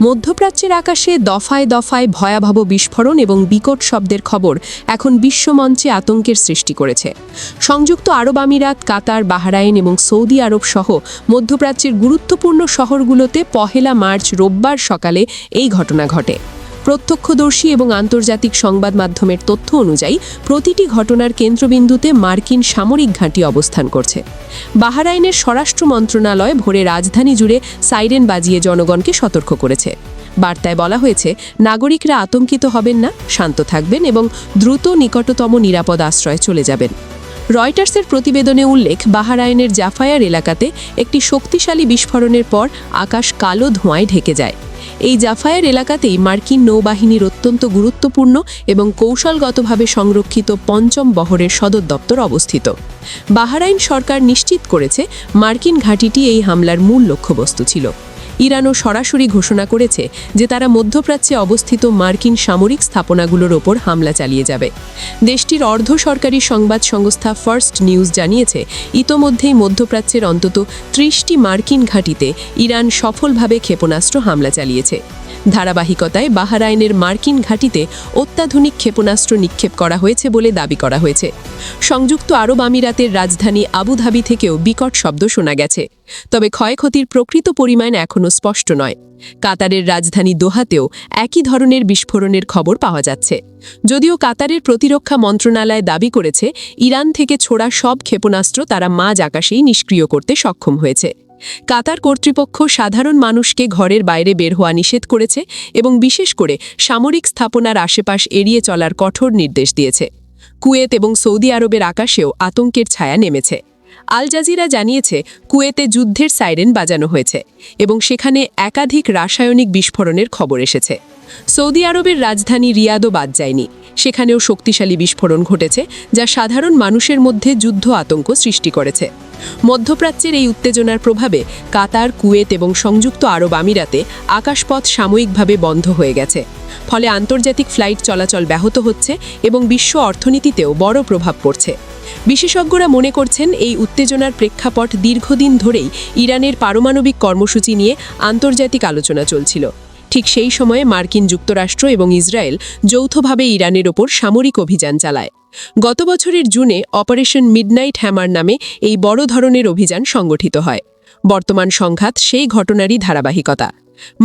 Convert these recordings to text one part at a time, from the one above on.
মধ্যপ্রাচ্যের আকাশে দফায় দফায় ভয়াবহ বিস্ফোরণ এবং বিকট শব্দের খবর এখন বিশ্বমঞ্চে আতঙ্কের সৃষ্টি করেছে। সংযুক্ত আরব আমিরাত, কাতার, বাহরাইন এবং সৌদি আরব সহ মধ্যপ্রাচ্যের গুরুত্বপূর্ণ শহরগুলোতে 1 মার্চ রোববার সকালে এই ঘটনা ঘটে। প্রত্যক্ষদর্শী এবং আন্তর্জাতিক সংবাদ মাধ্যমের তথ্য অনুযায়ী প্রতিটি ঘটনার কেন্দ্রবিন্দুতে মার্কিন সামরিক ঘাঁটি অবস্থান করছে। বাহরাইনের স্বরাষ্ট্র মন্ত্রণালয় ভোরে রাজধানী জুড়ে সাইরেন বাজিয়ে জনগণকে সতর্ক করেছে। বার্তায় বলা হয়েছে, নাগরিকরা আতঙ্কিত হবেন না, শান্ত থাকবেন এবং দ্রুত নিকটতম নিরাপদ আশ্রয়ে চলে যাবেন। রয়টার্সের প্রতিবেদনে উল্লেখ, বাহরাইনের জাফায়ার এলাকাতে একটি শক্তিশালী বিস্ফোরণের পর আকাশ কালো ধোঁয়ায় ঢেকে যায়। এই জাফায়ার এলাকাতেই মার্কিন নৌবাহিনীর অত্যন্ত গুরুত্বপূর্ণ এবং কৌশলগতভাবে সংরক্ষিত ৫ম বহরের সদর দপ্তর অবস্থিত। বাহরাইন সরকার নিশ্চিত করেছে, মার্কিন ঘাঁটিটি এই হামলার মূল লক্ষ্যবস্তু ছিল। ইরানও সরাসরি ঘোষণা করেছে যে তারা মধ্যপ্রাচ্যে অবস্থিত মার্কিন সামরিক স্থাপনাগুলোর ওপর হামলা চালিয়ে যাবে। দেশটির অর্ধ সরকারি সংবাদ সংস্থা ফার্স্ট নিউজ জানিয়েছে, ইতোমধ্যেই মধ্যপ্রাচ্যের অন্তত ৩০টি মার্কিন ঘাঁটিতে ইরান সফলভাবে ক্ষেপণাস্ত্র হামলা চালিয়েছে। ধারাবাহিকতায় বাহরাইনের মার্কিন ঘাঁটিতে অত্যাধুনিক ক্ষেপণাস্ত্র নিক্ষেপ করা হয়েছে বলে দাবি করা হয়েছে। সংযুক্ত আরব আমিরাতের রাজধানী আবুধাবি থেকেও বিকট শব্দ শোনা গেছে, তবে ক্ষয়ক্ষতির প্রকৃত পরিমাণ এখনও স্পষ্ট নয়। কাতারের রাজধানী দোহাতেও একই ধরনের বিস্ফোরণের খবর পাওয়া যাচ্ছে, যদিও কাতারের প্রতিরক্ষা মন্ত্রণালয় দাবি করেছে ইরান থেকে ছোড়া সব ক্ষেপণাস্ত্র তারা মাঝ আকাশেই নিষ্ক্রিয় করতে সক্ষম হয়েছে। কাতার কর্তৃপক্ষ সাধারণ মানুষকে ঘরের বাইরে বের হওয়া নিষেধ করেছে এবং বিশেষ করে সামরিক স্থাপনার আশেপাশ এড়িয়ে চলার কঠোর নির্দেশ দিয়েছে। কুয়েত এবং সৌদি আরবের আকাশেও আতঙ্কের ছায়া নেমেছে। আল জাজিরা জানিয়েছে, কুয়েতে যুদ্ধের সাইরেন বাজানো হয়েছে এবং সেখানে একাধিক রাসায়নিক বিস্ফোরণের খবর এসেছে। সৌদি আরবের রাজধানী রিয়াদও বাদ যায়নি, সেখানেও শক্তিশালী বিস্ফোরণ ঘটেছে, যা সাধারণ মানুষের মধ্যে যুদ্ধ আতঙ্ক সৃষ্টি করেছে। মধ্যপ্রাচ্যের এই উত্তেজনার প্রভাবে কাতার, কুয়েত এবং সংযুক্ত আরব আমিরাতে আকাশপথ সাময়িকভাবে বন্ধ হয়ে গেছে। ফলে আন্তর্জাতিক ফ্লাইট চলাচল ব্যাহত হচ্ছে এবং বিশ্ব অর্থনীতিতেও বড় প্রভাব পড়ছে। বিশেষজ্ঞরা মনে করছেন, এই উত্তেজনার প্রেক্ষাপট দীর্ঘদিন ধরেই ইরানের পারমাণবিক কর্মসূচি নিয়ে আন্তর্জাতিক আলোচনা চলছিল। ঠিক সেই সময়ে মার্কিন যুক্তরাষ্ট্র এবং ইসরায়েল যৌথভাবে ইরানের ওপর সামরিক অভিযান চালায়। গত বছরের জুনে অপারেশন মিডনাইট হ্যামার নামে এই বড় ধরনের অভিযান সংগঠিত হয়। বর্তমান সংঘাত সেই ঘটনারই ধারাবাহিকতা।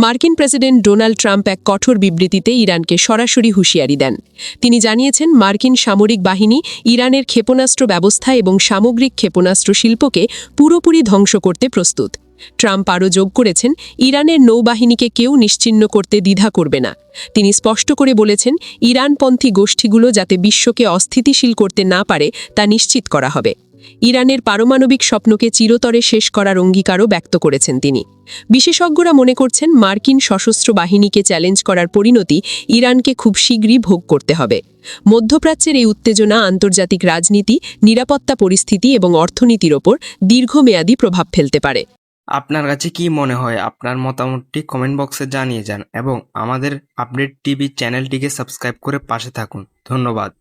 মার্কিন প্রেসিডেন্ট ডোনাল্ড ট্রাম্প এক কঠোর বিবৃতিতে ইরানকে সরাসরি হুঁশিয়ারি দেন। তিনি জানিয়েছেন, মার্কিন সামরিক বাহিনী ইরানের ক্ষেপণাস্ত্র ব্যবস্থা এবং সামগ্রিক ক্ষেপণাস্ত্র শিল্পকে পুরোপুরি ধ্বংস করতে প্রস্তুত। ট্রাম্প আরও যোগ করেছেন, ইরানের নৌবাহিনীকে কেউ নিশ্চিহ্ন করতে দ্বিধা করবে না। তিনি স্পষ্ট করে বলেছেন, ইরানপন্থী গোষ্ঠীগুলো যাতে বিশ্বকে অস্থিতিশীল করতে না পারে তা নিশ্চিত করা হবে। ইরানের পারমাণবিক স্বপ্নকে চিরতরে শেষ করার অঙ্গীকারও ব্যক্ত করেছেন তিনি। বিশেষজ্ঞরা মনে করছেন, মার্কিন সশস্ত্র বাহিনীকে চ্যালেঞ্জ করার পরিণতি ইরানকে খুব শীঘ্রই ভোগ করতে হবে। মধ্যপ্রাচ্যের এই উত্তেজনা আন্তর্জাতিক রাজনীতি, নিরাপত্তা পরিস্থিতি এবং অর্থনীতির ওপর দীর্ঘমেয়াদী প্রভাব ফেলতে পারে। আপনার কাছে কি মনে হয়? আপনার মতামতটি কমেন্ট বক্সে জানিয়ে যান এবং আমাদের আপডেট টিভি চ্যানেলটিকে সাবস্ক্রাইব করে পাশে থাকুন। ধন্যবাদ।